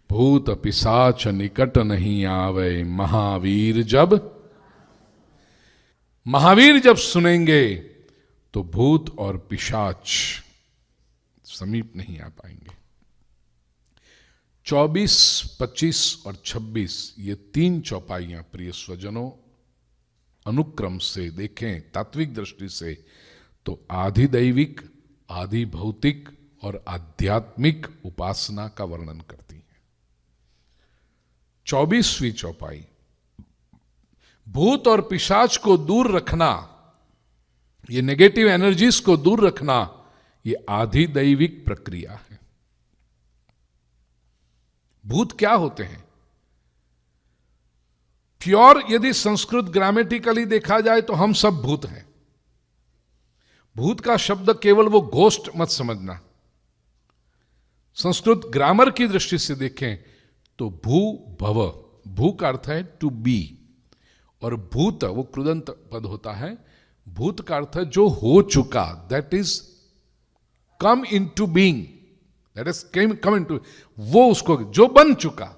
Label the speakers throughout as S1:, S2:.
S1: भूत पिशाच निकट नहीं आवे, महावीर जब सुनेंगे तो भूत और पिशाच समीप नहीं आ पाएंगे। 24, 25 और 26 ये 3 चौपाइयां प्रिय स्वजनों, अनुक्रम से देखें तात्विक दृष्टि से तो आधि दैविक, आधि भौतिक और आध्यात्मिक उपासना का वर्णन करती हैं। 24वीं चौपाई, भूत और पिशाच को दूर रखना, ये नेगेटिव एनर्जीज को दूर रखना, ये आधि दैविक प्रक्रिया है। भूत क्या होते हैं? प्योर यदि संस्कृत ग्रामेटिकली देखा जाए तो हम सब भूत हैं। भूत का शब्द केवल वो घोस्ट मत समझना। संस्कृत ग्रामर की दृष्टि से देखें तो भू भव, भू का अर्थ है टू बी, और भूत वो कृदंत पद होता है। भूत का अर्थ है जो हो चुका, that is come into being, that is come into, वो उसको जो बन चुका,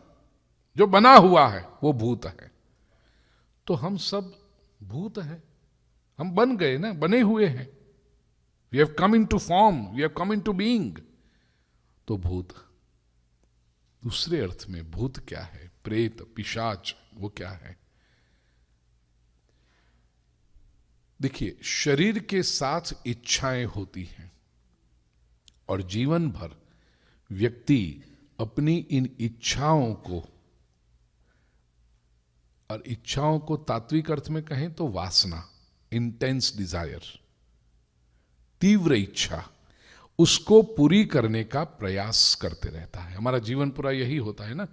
S1: जो बना हुआ है वो भूत है। तो हम सब भूत हैं, हम बन गए ना, बने हुए हैं। We have come into form, we have come into being. तो भूत, दूसरे अर्थ में भूत क्या है? प्रेत, पिशाच, वो क्या है? देखिए, शरीर के साथ इच्छाएं होती हैं और जीवन भर व्यक्ति अपनी इन इच्छाओं को, और इच्छाओं को तात्विक अर्थ में कहें तो वासना, इंटेंस डिजायर, तीव्र इच्छा, उसको पूरी करने का प्रयास करते रहता है। हमारा जीवन पूरा यही होता है ना।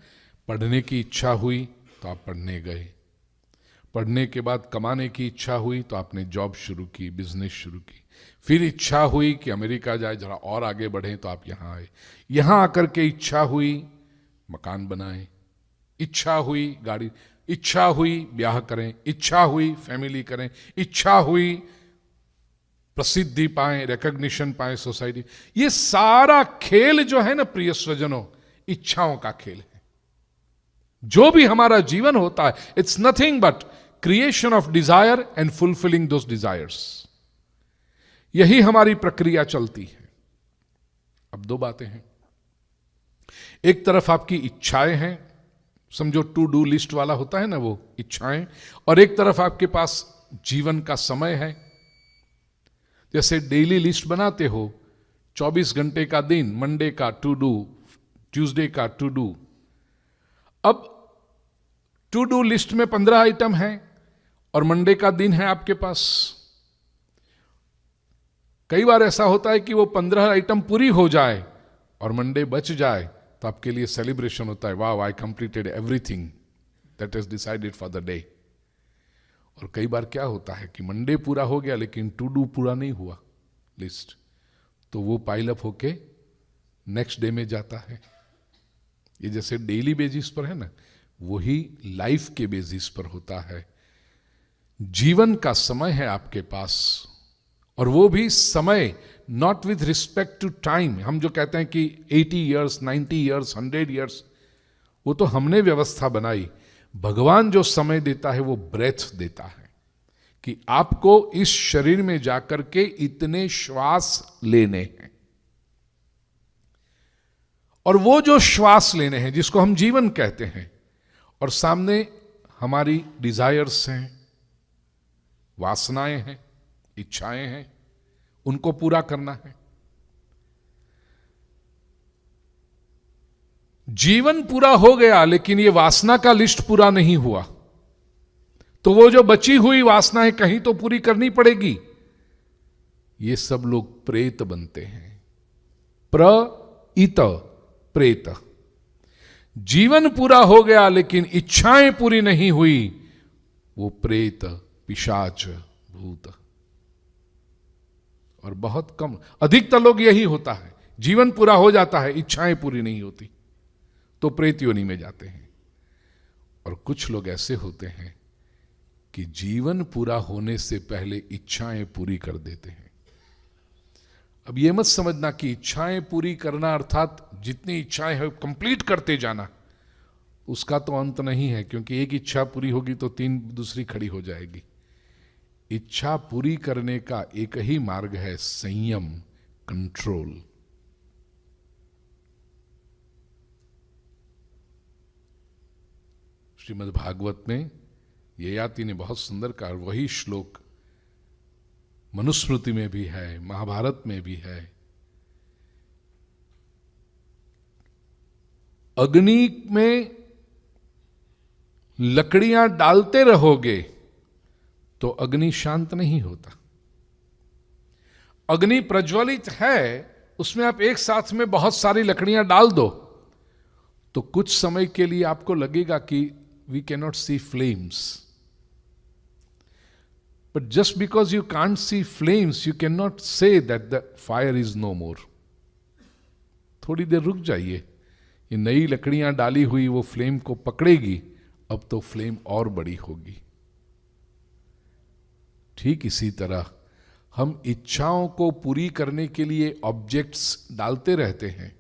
S1: पढ़ने की इच्छा हुई तो आप पढ़ने गए, पढ़ने के बाद कमाने की इच्छा हुई तो आपने जॉब शुरू की, बिजनेस शुरू की, फिर इच्छा हुई कि अमेरिका जाए, जरा और आगे बढ़े तो आप यहां आए, यहां आकर के इच्छा हुई मकान बनाए, इच्छा हुई गाड़ी, इच्छा हुई ब्याह करें, इच्छा हुई फैमिली करें, इच्छा हुई प्रसिद्धि पाएं, रिकॉग्निशन पाएं सोसाइटी। ये सारा खेल जो है ना प्रिय स्वजनों, इच्छाओं का खेल है। जो भी हमारा जीवन होता है, it's nothing but creation of desire and fulfilling those desires. यही हमारी प्रक्रिया चलती है। अब 2 बातें हैं। एक तरफ आपकी इच्छाएं हैं, समझो टू डू लिस्ट वाला होता है ना वो इच्छाएं, और एक तरफ आपके पास जीवन का समय है। जैसे डेली लिस्ट बनाते हो, 24 घंटे का दिन, मंडे का टू डू, ट्यूसडे का टू डू। अब टू डू लिस्ट में 15 आइटम है और मंडे का दिन है आपके पास। कई बार ऐसा होता है कि वो 15 आइटम पूरी हो जाए और मंडे बच जाए तो आपके लिए सेलिब्रेशन होता है, वाह I completed everything that is decided for the day. और कई बार क्या होता है कि मंडे पूरा हो गया लेकिन टू डू पूरा नहीं हुआ लिस्ट, तो वो पाइल अप होके नेक्स्ट डे में जाता है। ये जैसे डेली बेसिस पर है ना, वही लाइफ के बेसिस पर होता है। जीवन का समय है आपके पास, और वो भी समय not with respect to time. हम जो कहते हैं कि 80 ईयर्स, 90 ईयर्स, 100 ईयर्स, वो तो हमने व्यवस्था बनाई। भगवान जो समय देता है वो ब्रेथ देता है कि आपको इस शरीर में जाकर के इतने श्वास लेने हैं, और वो जो श्वास लेने हैं जिसको हम जीवन कहते हैं, और सामने हमारी डिजायर्स हैं, वासनाएं हैं, इच्छाएं हैं, उनको पूरा करना है। जीवन पूरा हो गया लेकिन ये वासना का लिस्ट पूरा नहीं हुआ, तो वो जो बची हुई वासनाएं कहीं तो पूरी करनी पड़ेगी। ये सब लोग प्रेत बनते हैं। प्र-इत, प्रेत। जीवन पूरा हो गया लेकिन इच्छाएं पूरी नहीं हुई, वो प्रेत, पिशाच, भूत। और बहुत कम, अधिकतर लोग यही होता है, जीवन पूरा हो जाता है, इच्छाएं पूरी नहीं होती, तो प्रेत योनि में जाते हैं। और कुछ लोग ऐसे होते हैं कि जीवन पूरा होने से पहले इच्छाएं पूरी कर देते हैं। अब यह मत समझना कि इच्छाएं पूरी करना अर्थात जितनी इच्छाएं हैं कंप्लीट करते जाना, उसका तो अंत नहीं है, क्योंकि एक इच्छा पूरी होगी तो 3 दूसरी खड़ी हो जाएगी। इच्छा पूरी करने का एक ही मार्ग है, संयम, कंट्रोल। श्रीमद् भागवत में ययाति ने बहुत सुंदर कहा, वही श्लोक मनुस्मृति में भी है, महाभारत में भी है। अग्नि में लकड़ियां डालते रहोगे तो अग्नि शांत नहीं होता। अग्नि प्रज्वलित है, उसमें आप एक साथ में बहुत सारी लकड़ियां डाल दो तो कुछ समय के लिए आपको लगेगा कि we can not see flames, but just because you can't see flames you can not say that the fire is no more. थोड़ी देर रुक जाइए, ये नई लकड़ियां डाली हुई वो फ्लेम को पकड़ेगी, अब तो फ्लेम और बड़ी होगी। ठीक इसी तरह हम इच्छाओं को पूरी करने के लिए ऑब्जेक्ट्स डालते रहते हैं।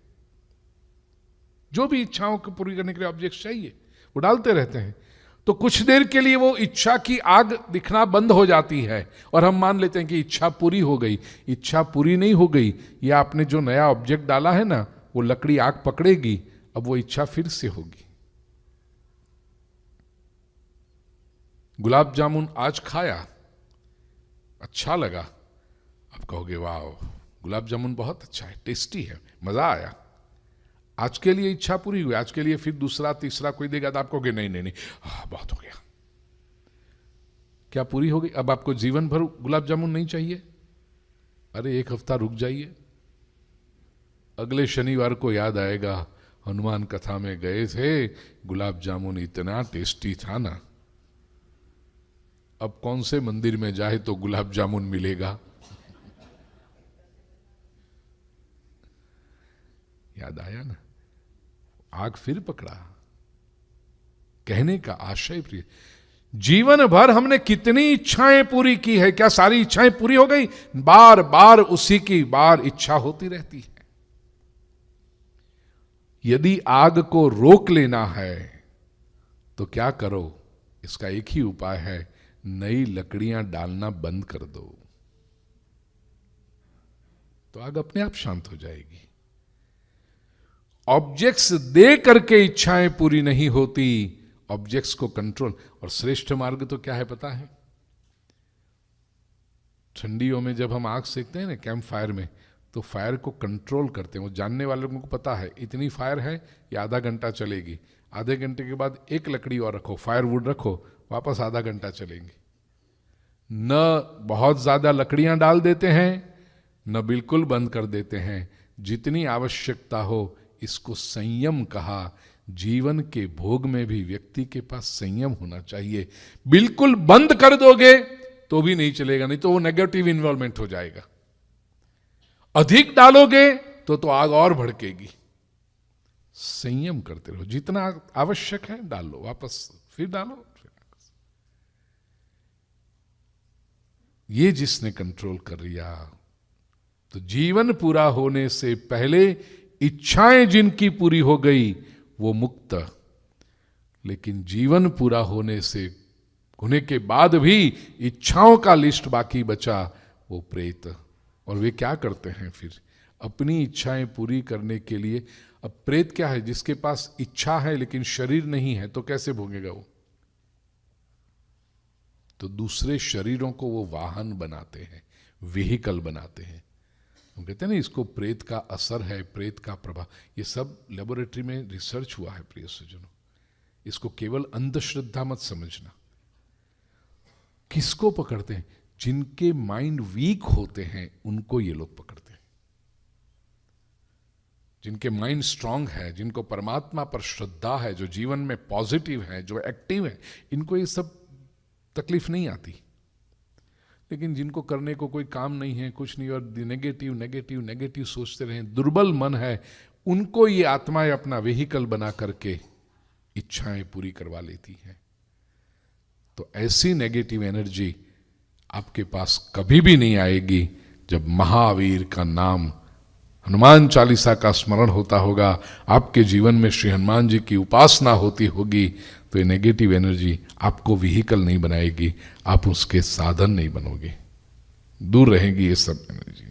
S1: जो भी इच्छाओं को पूरी करने के लिए ऑब्जेक्ट्स चाहिए वो डालते रहते हैं, तो कुछ देर के लिए वो इच्छा की आग दिखना बंद हो जाती है और हम मान लेते हैं कि इच्छा पूरी हो गई। इच्छा पूरी नहीं हो गई, या आपने जो नया ऑब्जेक्ट डाला है ना, वो लकड़ी आग पकड़ेगी, अब वो इच्छा फिर से होगी। गुलाब जामुन आज खाया, अच्छा लगा, आप कहोगे वाह गुलाब जामुन बहुत अच्छा है, टेस्टी है, मजा आया। आज के लिए इच्छा पूरी हुई, आज के लिए फिर दूसरा तीसरा कोई देगा तो आप कहोगे नहीं नहीं नहीं, बहुत हो गया। क्या पूरी हो गई? अब आपको जीवन भर गुलाब जामुन नहीं चाहिए? अरे एक हफ्ता रुक जाइए, अगले शनिवार को याद आएगा हनुमान कथा में गए थे, गुलाब जामुन इतना टेस्टी था ना। अब कौन से मंदिर में जाए तो गुलाब जामुन मिलेगा? याद आया ना, आग फिर पकड़ा। कहने का आशय प्रिय, जीवन भर हमने कितनी इच्छाएं पूरी की है, क्या सारी इच्छाएं पूरी हो गई? बार बार उसी की बार इच्छा होती रहती है। यदि आग को रोक लेना है तो क्या करो? इसका एक ही उपाय है, नई लकड़ियां डालना बंद कर दो, तो आग अपने आप शांत हो जाएगी। ऑब्जेक्ट्स दे करके इच्छाएं पूरी नहीं होती, ऑब्जेक्ट्स को कंट्रोल। और श्रेष्ठ मार्ग तो क्या है पता है? ठंडियों में जब हम आग सेकते हैं ना कैंप फायर में, तो फायर को कंट्रोल करते हैं। वो जानने वाले लोगों को पता है इतनी फायर है, ये आधा घंटा चलेगी, आधे घंटे के बाद एक लकड़ी और रखो, फायरवुड रखो, वापस आधा घंटा चलेंगी। न बहुत ज्यादा लकड़ियां डाल देते हैं, न बिल्कुल बंद कर देते हैं। जितनी आवश्यकता हो, इसको संयम कहा। जीवन के भोग में भी व्यक्ति के पास संयम होना चाहिए। बिल्कुल बंद कर दोगे तो भी नहीं चलेगा, नहीं तो वो नेगेटिव इन्वॉल्वमेंट हो जाएगा। अधिक डालोगे तो आग और भड़केगी। संयम करते रहो, जितना आवश्यक है डाल लो, वापस फिर डालो। ये जिसने कंट्रोल कर लिया, तो जीवन पूरा होने से पहले इच्छाएं जिनकी पूरी हो गई वो मुक्त, लेकिन जीवन पूरा होने के बाद भी इच्छाओं का लिस्ट बाकी बचा, वो प्रेत। और वे क्या करते हैं फिर? अपनी इच्छाएं पूरी करने के लिए। अब प्रेत क्या है? जिसके पास इच्छा है लेकिन शरीर नहीं है, तो कैसे भोगेगा वो? तो दूसरे शरीरों को वो वाहन बनाते हैं, व्हीकल बनाते हैं। हम कहते हैं ना, इसको प्रेत का असर है, प्रेत का प्रभाव। ये सब लेबोरेटरी में रिसर्च हुआ है प्रिय सज्जनों। इसको केवल अंधश्रद्धा मत समझना। किसको पकड़ते हैं? जिनके माइंड वीक होते हैं उनको ये लोग पकड़ते हैं। जिनके माइंड स्ट्रांग है, जिनको परमात्मा पर श्रद्धा है, जो जीवन में पॉजिटिव है, जो एक्टिव है, इनको ये सब तकलीफ नहीं आती। लेकिन जिनको करने को कोई काम नहीं है, कुछ नहीं, और नेगेटिव नेगेटिव नेगेटिव सोचते रहे, दुर्बल मन है, उनको ये आत्माएं अपना व्हीकल बना करके इच्छाएं पूरी करवा लेती हैं। तो ऐसी नेगेटिव एनर्जी आपके पास कभी भी नहीं आएगी जब महावीर का नाम हनुमान चालीसा का स्मरण होता होगा, आपके जीवन में श्री हनुमान जी की उपासना होती होगी, तो ये नेगेटिव एनर्जी आपको व्हीकल नहीं बनाएगी, आप उसके साधन नहीं बनोगे, दूर रहेगी ये सब एनर्जी।